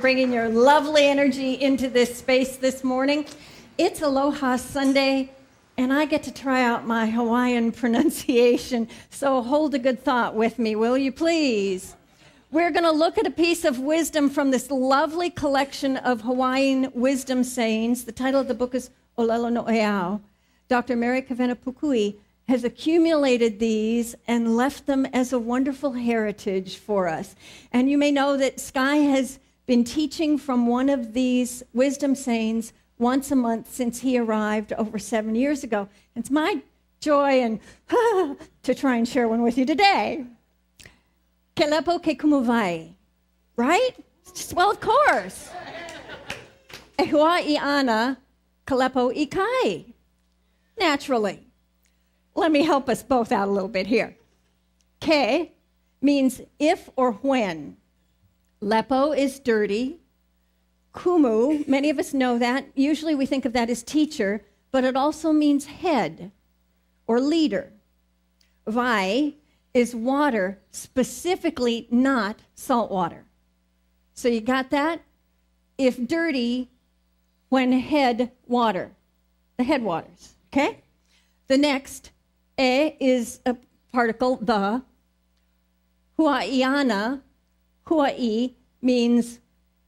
bringing your lovely energy into this space this morning. It's Aloha Sunday, and I get to try out my Hawaiian pronunciation, so hold a good thought with me, will you please? We're going to look at a piece of wisdom from this lovely collection of Hawaiian wisdom sayings. The title of the book is Olelo no Eau. Dr. Mary Kavena Pukui has accumulated these and left them as a wonderful heritage for us. And you may know that Sky has been teaching from one of these wisdom sayings once a month since he arrived over 7 years ago. It's my joy and to try and share one with you today. Ke lepo ke kumuvai, right? Well, of course. E hua I ana ka lepo I kai. Naturally. Let me help us both out a little bit here. Ke means if or when. Lepo is dirty. Kumu, many of us know that. Usually we think of that as teacher, but it also means head or leader. Vai is water, specifically not salt water. So you got that? If dirty, when head water. The headwaters, okay? The next, e is a particle, the. Huaiana, huai, means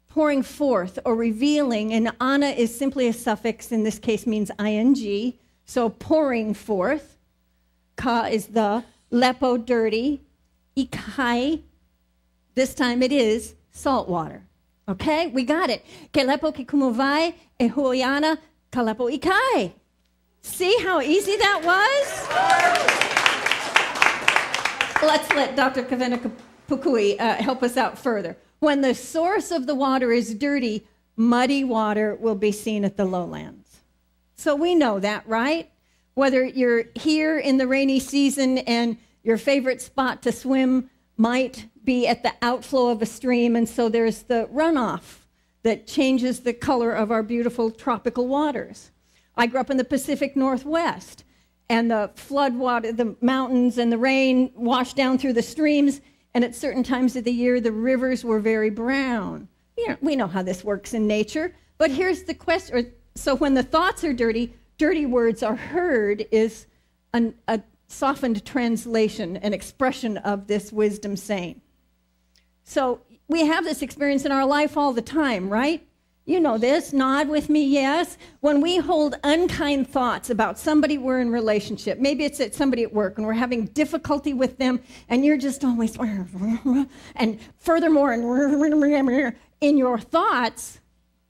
pouring forth or revealing, and ana is simply a suffix, in this case means ing, so pouring forth. Ka is the, lepo, dirty. Ikai, this time it is salt water. Okay, we got it. Ke lepo ke kumuvai, e huaiana, ka lepo ikai. See how easy that was? Let's let Dr. Kavena Pukui help us out further. When the source of the water is dirty, muddy water will be seen at the lowlands. So we know that, right? Whether you're here in the rainy season and your favorite spot to swim might be at the outflow of a stream, and so there's the runoff that changes the color of our beautiful tropical waters. I grew up in the Pacific Northwest, and the flood water, the mountains and the rain washed down through the streams, and at certain times of the year, the rivers were very brown. We know how this works in nature, but here's the question. So when the thoughts are dirty, dirty words are heard is a softened translation, an expression of this wisdom saying. So we have this experience in our life all the time, right? You know this, nod with me, yes. When we hold unkind thoughts about somebody we're in relationship, maybe it's at somebody at work and we're having difficulty with them and you're just always, and furthermore, in your thoughts,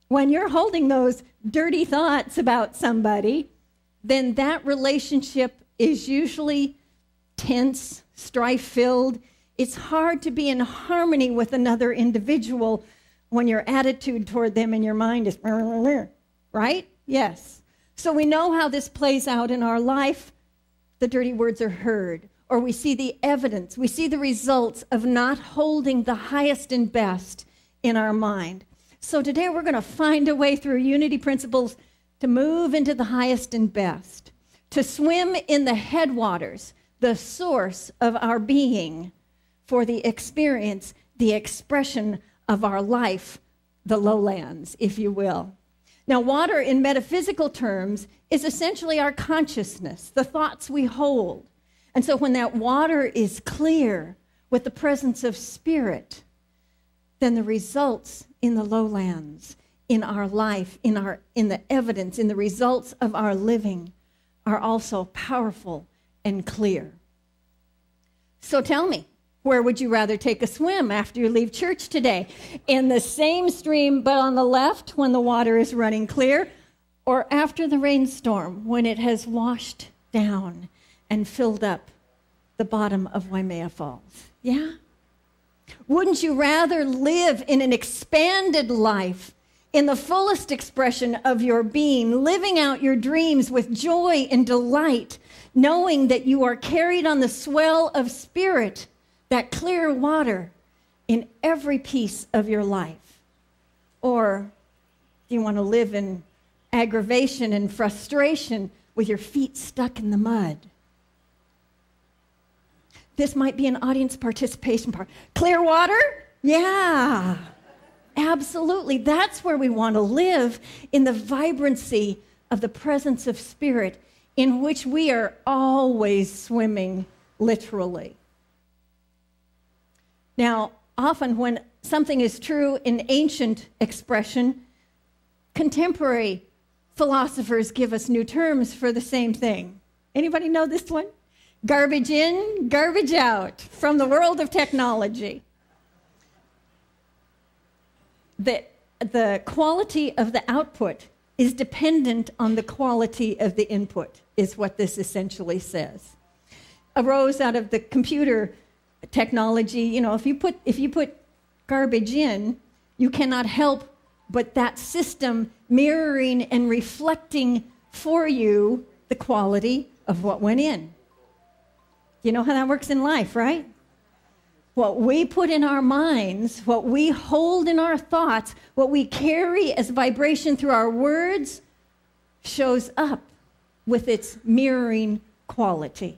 when you're holding those dirty thoughts about somebody, then that relationship is usually tense, strife-filled. It's hard to be in harmony with another individual when your attitude toward them in your mind is, right? Yes. So we know how this plays out in our life. The dirty words are heard, or we see the evidence, we see the results of not holding the highest and best in our mind. So today we're going to find a way through unity principles to move into the highest and best, to swim in the headwaters, the source of our being, for the experience, the expression of our life, the lowlands, if you will. Now, water in metaphysical terms is essentially our consciousness, the thoughts we hold. And so when that water is clear with the presence of spirit, then the results in the lowlands, in our life, in the evidence, in the results of our living are also powerful and clear. So tell me, where would you rather take a swim after you leave church today? In the same stream, but on the left when the water is running clear, or after the rainstorm when it has washed down and filled up the bottom of Waimea Falls? Yeah? Wouldn't you rather live in an expanded life, in the fullest expression of your being, living out your dreams with joy and delight, knowing that you are carried on the swell of spirit, that clear water, in every piece of your life? Or do you want to live in aggravation and frustration with your feet stuck in the mud? This might be an audience participation part. Clear water? Yeah. Absolutely. That's where we want to live, in the vibrancy of the presence of Spirit, in which we are always swimming, literally. Now, often when something is true in ancient expression, contemporary philosophers give us new terms for the same thing. Anybody know this one? Garbage in, garbage out, from the world of technology. The quality of the output is dependent on the quality of the input, is what this essentially says. Arose out of the computer technology. You know, if you put garbage in, you cannot help but that system mirroring and reflecting for you the quality of what went in. You know how that works in life, right? What we put in our minds, what we hold in our thoughts, what we carry as vibration through our words, shows up with its mirroring quality.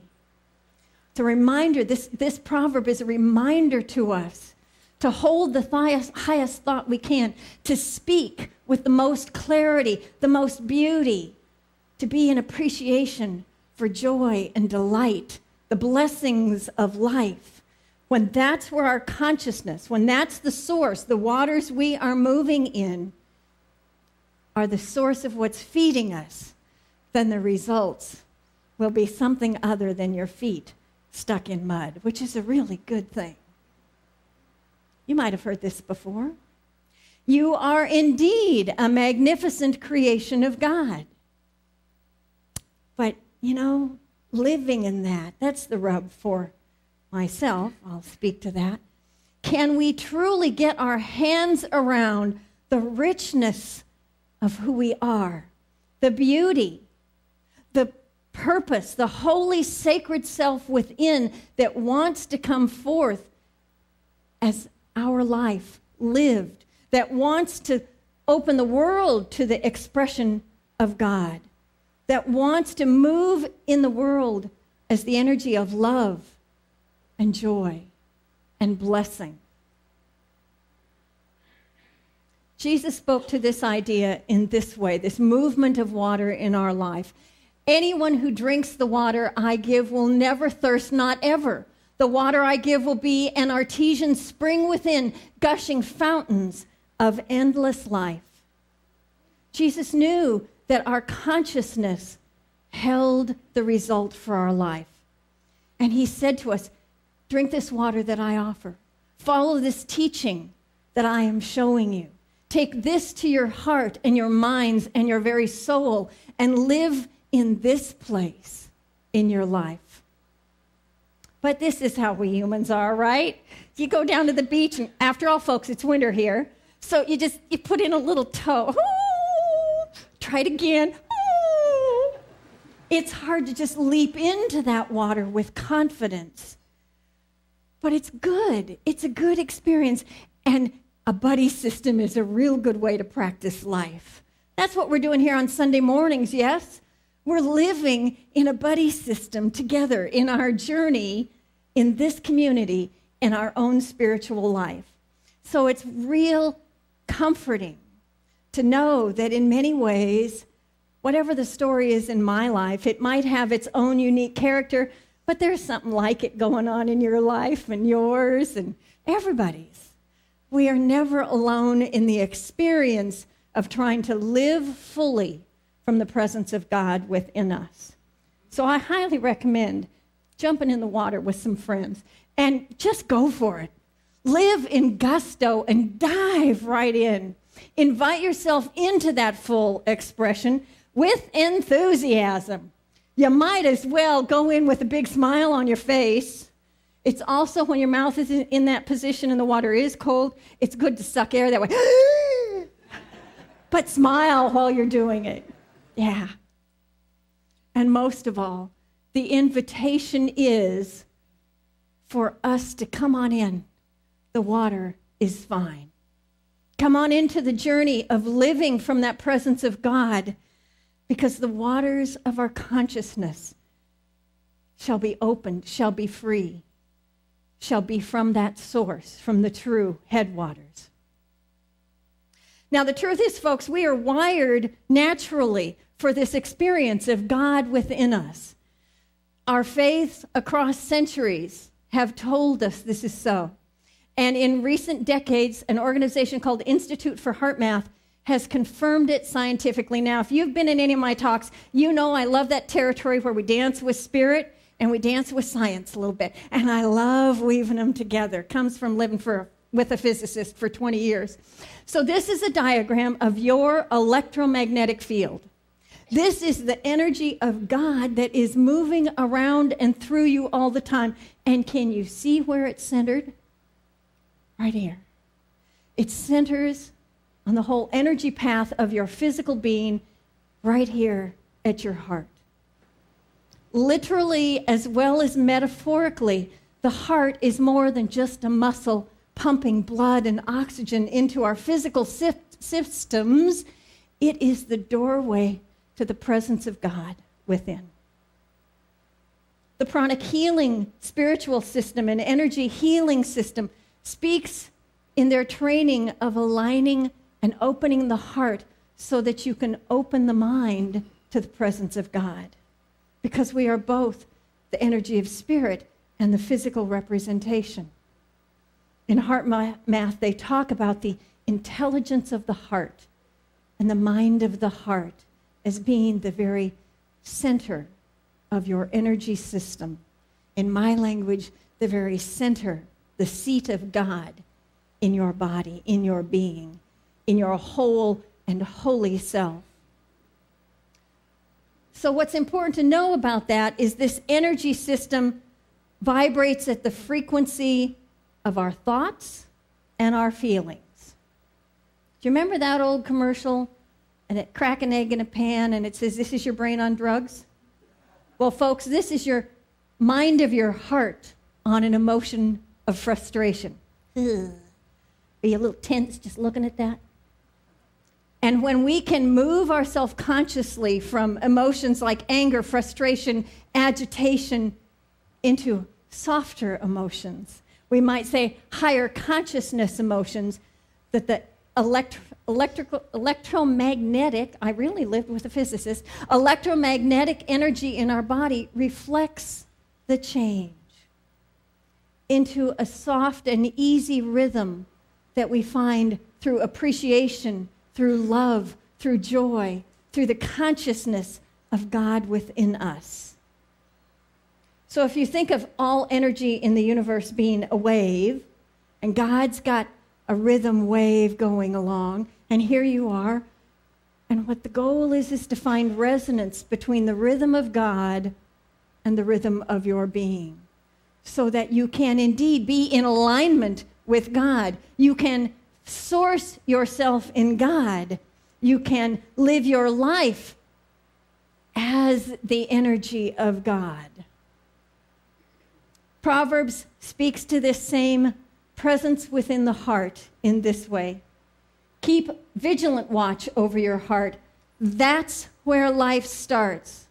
It's a reminder, this proverb is a reminder to us to hold the highest thought we can, to speak with the most clarity, the most beauty, to be in appreciation for joy and delight, the blessings of life. When that's where our consciousness, when that's the source, the waters we are moving in are the source of what's feeding us, then the results will be something other than your feet stuck in mud, which is a really good thing. You might have heard this before. You are indeed a magnificent creation of God. But, you know, living in that's the rub for myself. I'll speak to that. Can we truly get our hands around the richness of who we are, the beauty, the purpose, the holy sacred self within that wants to come forth as our life lived, that wants to open the world to the expression of God, that wants to move in the world as the energy of love and joy and blessing. Jesus spoke to this idea in this way, this movement of water in our life. Anyone who drinks the water I give will never thirst, not ever. The water I give will be an artesian spring within, gushing fountains of endless life. Jesus knew that our consciousness held the result for our life. And he said to us, drink this water that I offer. Follow this teaching that I am showing you. Take this to your heart and your minds and your very soul and live in this place in your life. But this is how we humans are, right? You go down to the beach, and after all, folks, it's winter here. So you put in a little toe. Ooh, try it again. Ooh. It's hard to just leap into that water with confidence. But it's good. It's a good experience. And a buddy system is a real good way to practice life. That's what we're doing here on Sunday mornings, yes? We're living in a buddy system together in our journey in this community, in our own spiritual life. So it's real comforting to know that in many ways, whatever the story is in my life, it might have its own unique character, but there's something like it going on in your life and yours and everybody's. We are never alone in the experience of trying to live fully from the presence of God within us. So I highly recommend jumping in the water with some friends and just go for it. Live in gusto and dive right in. Invite yourself into that full expression with enthusiasm. You might as well go in with a big smile on your face. It's also, when your mouth is in that position and the water is cold, it's good to suck air that way. But smile while you're doing it. Yeah. And most of all, the invitation is for us to come on in. The water is fine. Come on into the journey of living from that presence of God, because the waters of our consciousness shall be opened, shall be free, shall be from that source, from the true headwaters. Now, the truth is, folks, we are wired naturally for this experience of God within us. Our faith across centuries have told us this is so. And in recent decades, an organization called Institute for Heart Math has confirmed it scientifically. Now, if you've been in any of my talks, you know I love that territory where we dance with spirit and we dance with science a little bit. And I love weaving them together. Comes from living with a physicist for 20 years. So this is a diagram of your electromagnetic field. This is the energy of God that is moving around and through you all the time. And can you see where it's centered? Right here. It centers on the whole energy path of your physical being right here at your heart. Literally as well as metaphorically, the heart is more than just a muscle pumping blood and oxygen into our physical systems. It is the doorway to the presence of God within. The pranic healing spiritual system and energy healing system speaks in their training of aligning and opening the heart so that you can open the mind to the presence of God. Because we are both the energy of spirit and the physical representation. In heart math, they talk about the intelligence of the heart and the mind of the heart as being the very center of your energy system. In my language, the very center, the seat of God in your body, in your being, in your whole and holy self. So what's important to know about that is this energy system vibrates at the frequency of our thoughts and our feelings. Do you remember that old commercial? And it crack an egg in a pan and it says, "This is your brain on drugs." Well, folks, this is your mind of your heart on an emotion of frustration. Ugh. Are you a little tense just looking at that? And when we can move ourselves consciously from emotions like anger, frustration, agitation into softer emotions, we might say higher consciousness emotions, that the electromagnetic, I really lived with a physicist, electromagnetic energy in our body reflects the change into a soft and easy rhythm that we find through appreciation, through love, through joy, through the consciousness of God within us. So if you think of all energy in the universe being a wave, and God's got a rhythm wave going along, and here you are, and what the goal is to find resonance between the rhythm of God and the rhythm of your being, so that you can indeed be in alignment with God. You can source yourself in God. You can live your life as the energy of God. Proverbs speaks to this same presence within the heart in this way. Keep vigilant watch over your heart. That's where life starts.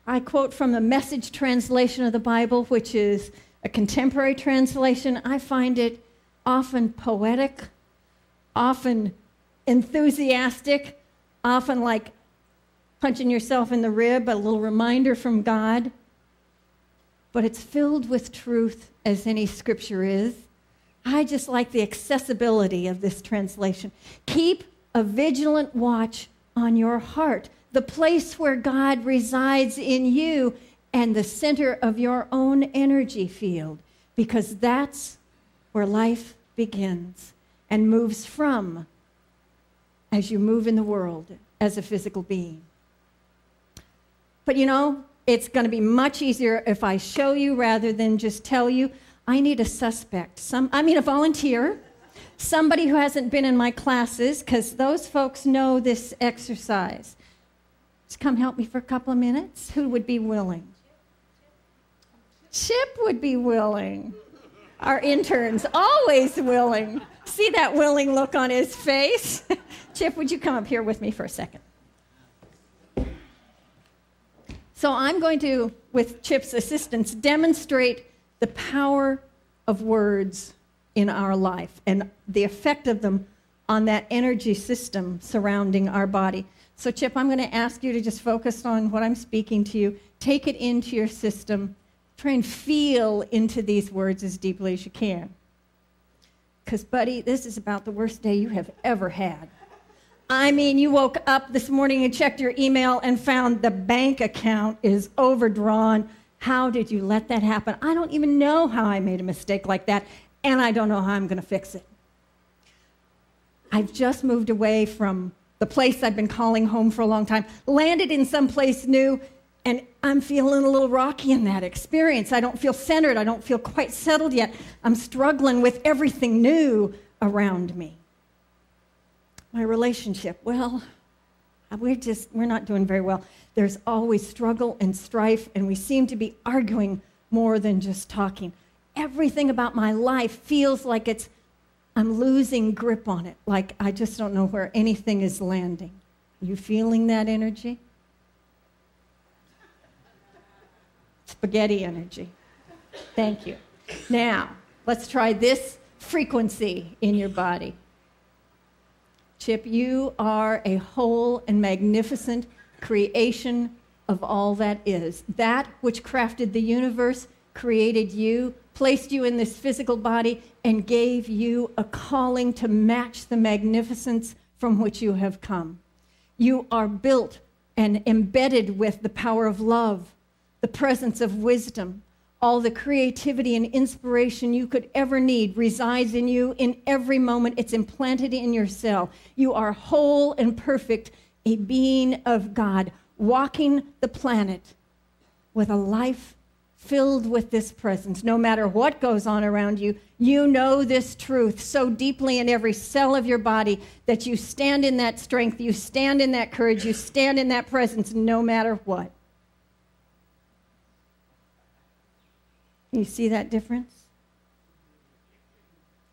I quote from the Message translation of the Bible, which is a contemporary translation. I find it often poetic, often enthusiastic, often like punching yourself in the rib, a little reminder from God. But it's filled with truth, as any scripture is. I just like the accessibility of this translation. Keep a vigilant watch on your heart, the place where God resides in you and the center of your own energy field, because that's where life begins and moves from as you move in the world as a physical being. But you know, it's going to be much easier if I show you rather than just tell you. I need a suspect, a volunteer, somebody who hasn't been in my classes, because those folks know this exercise. Just come help me for a couple of minutes. Who would be willing? Chip would be willing. Our intern's always willing. See that willing look on his face? Chip, would you come up here with me for a second? So I'm going to, with Chip's assistance, demonstrate the power of words in our life and the effect of them on that energy system surrounding our body. So, Chip, I'm going to ask you to just focus on what I'm speaking to you. Take it into your system. Try and feel into these words as deeply as you can. Because, buddy, this is about the worst day you have ever had. I mean, you woke up this morning and checked your email and found the bank account is overdrawn. How did you let that happen? I don't even know how I made a mistake like that, and I don't know how I'm going to fix it. I've just moved away from the place I've been calling home for a long time, landed in some place new, and I'm feeling a little rocky in that experience. I don't feel centered. I don't feel quite settled yet. I'm struggling with everything new around me. My relationship, well, we're not doing very well. There's always struggle and strife, and we seem to be arguing more than just talking. Everything about my life feels like I'm losing grip on it, like I just don't know where anything is landing. You feeling that energy? Spaghetti energy. Thank you. Now, let's try this frequency in your body. Chip, you are a whole and magnificent creation of all that is. That which crafted the universe, created you, placed you in this physical body, and gave you a calling to match the magnificence from which you have come. You are built and embedded with the power of love, the presence of wisdom. All the creativity and inspiration you could ever need resides in you in every moment. It's implanted in your cell. You are whole and perfect, a being of God, walking the planet with a life filled with this presence. No matter what goes on around you, you know this truth so deeply in every cell of your body that you stand in that strength, you stand in that courage, you stand in that presence no matter what. You see that difference?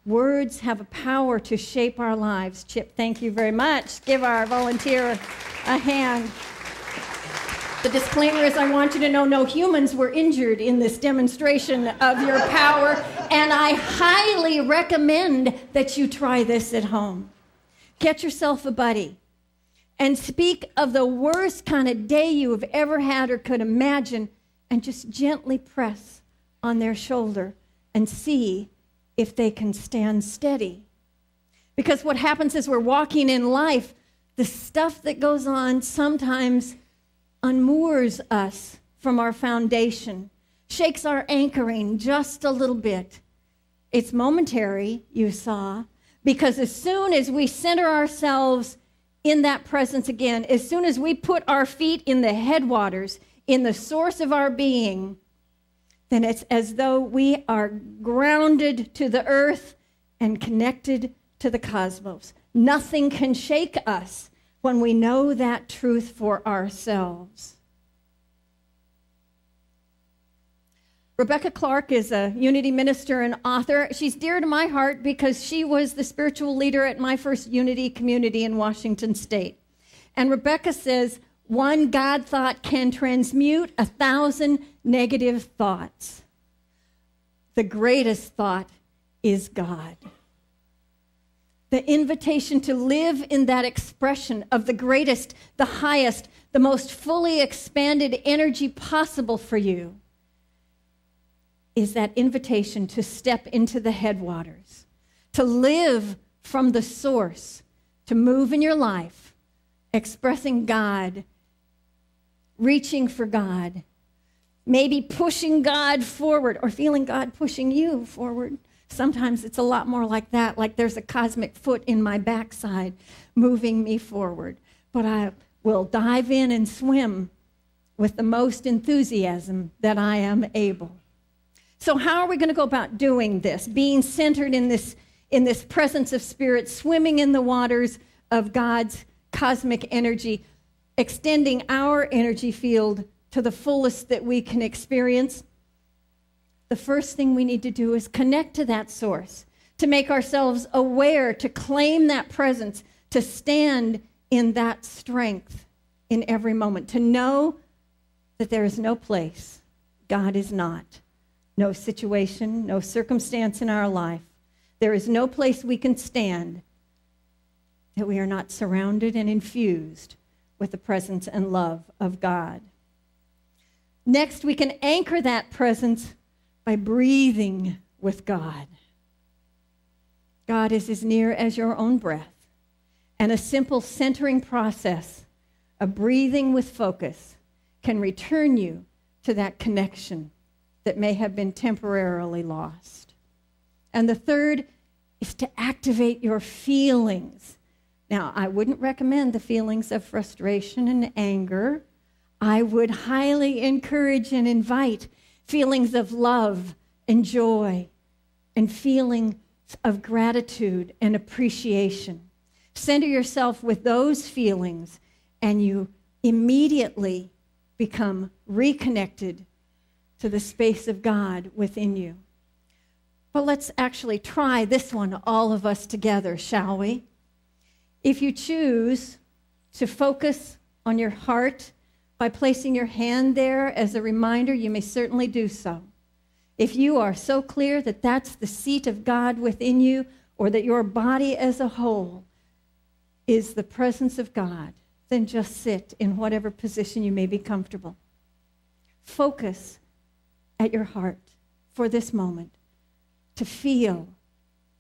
Words have a power to shape our lives. Chip, thank you very much. Give our volunteer a hand. The disclaimer is I want you to know no humans were injured in this demonstration of your power, and I highly recommend that you try this at home. Get yourself a buddy and speak of the worst kind of day you have ever had or could imagine, and just gently press on their shoulder and see if they can stand steady. Because what happens is we're walking in life, the stuff that goes on sometimes unmoors us from our foundation, shakes our anchoring just a little bit. It's momentary, you saw, because as soon as we center ourselves in that presence again, as soon as we put our feet in the headwaters, in the source of our being, then it's as though we are grounded to the earth and connected to the cosmos. Nothing can shake us when we know that truth for ourselves. Rebecca Clark is a Unity minister and author. She's dear to my heart because she was the spiritual leader at my first Unity community in Washington State. And Rebecca says, one God thought can transmute 1,000 negative thoughts. The greatest thought is God. The invitation to live in that expression of the greatest, the highest, the most fully expanded energy possible for you is that invitation to step into the headwaters, to live from the source, to move in your life, expressing God, reaching for God, maybe pushing God forward or feeling God pushing you forward. Sometimes it's a lot more like that, like there's a cosmic foot in my backside moving me forward. But I will dive in and swim with the most enthusiasm that I am able. So how are we going to go about doing this? Being centered in this presence of spirit, swimming in the waters of God's cosmic energy, extending our energy field to the fullest that we can experience. The first thing we need to do is connect to that source, to make ourselves aware, to claim that presence, to stand in that strength in every moment, to know that there is no place God is not, no situation, no circumstance in our life. There is no place we can stand that we are not surrounded and infused with the presence and love of God. Next, we can anchor that presence by breathing with God. God is as near as your own breath, and a simple centering process of breathing with focus can return you to that connection that may have been temporarily lost. And the third is to activate your feelings. Now, I wouldn't recommend the feelings of frustration and anger. I would highly encourage and invite feelings of love and joy and feelings of gratitude and appreciation. Center yourself with those feelings, and you immediately become reconnected to the space of God within you. But let's actually try this one, all of us together, shall we? If you choose to focus on your heart by placing your hand there as a reminder, you may certainly do so. If you are so clear that that's the seat of God within you, or that your body as a whole is the presence of God, then just sit in whatever position you may be comfortable. Focus at your heart for this moment to feel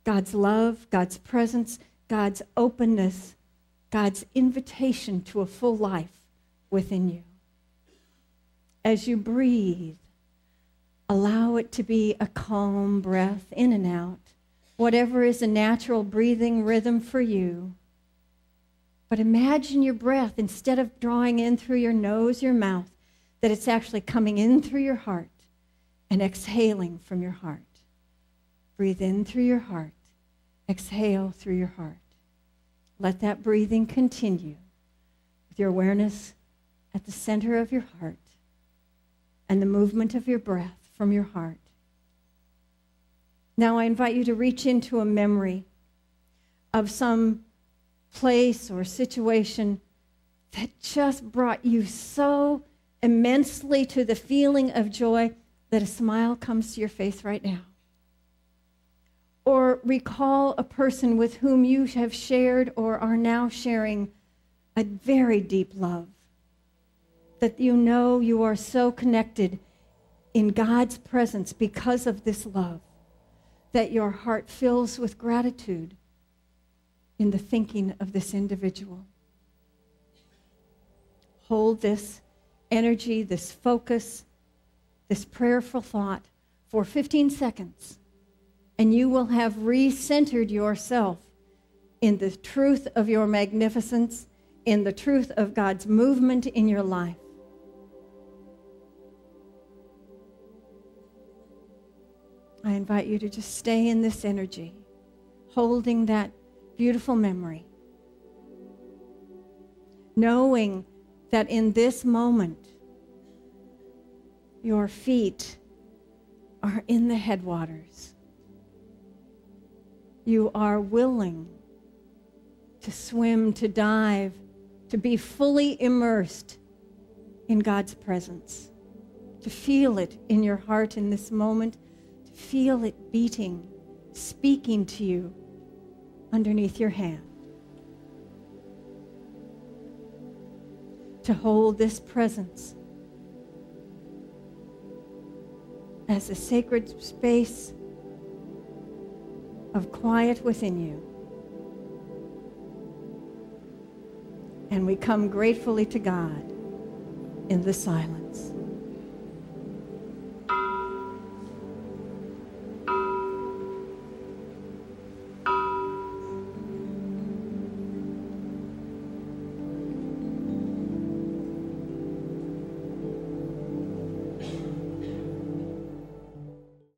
God's love, God's presence, God's openness, God's invitation to a full life within you. As you breathe, allow it to be a calm breath in and out, whatever is a natural breathing rhythm for you. But imagine your breath, instead of drawing in through your nose, your mouth, that it's actually coming in through your heart and exhaling from your heart. Breathe in through your heart. Exhale through your heart. Let that breathing continue with your awareness at the center of your heart and the movement of your breath from your heart. Now I invite you to reach into a memory of some place or situation that just brought you so immensely to the feeling of joy that a smile comes to your face right now. Or recall a person with whom you have shared or are now sharing a very deep love, that you know you are so connected in God's presence because of this love, that your heart fills with gratitude in the thinking of this individual. Hold this energy, this focus, this prayerful thought for 15 seconds, and you will have recentered yourself in the truth of your magnificence, in the truth of God's movement in your life. I invite you to just stay in this energy, holding that beautiful memory, knowing that in this moment, your feet are in the headwaters. You are willing to swim, to dive, to be fully immersed in God's presence, to feel it in your heart in this moment, to feel it beating, speaking to you underneath your hand. To hold this presence as a sacred space of quiet within you. And we come gratefully to God in the silence.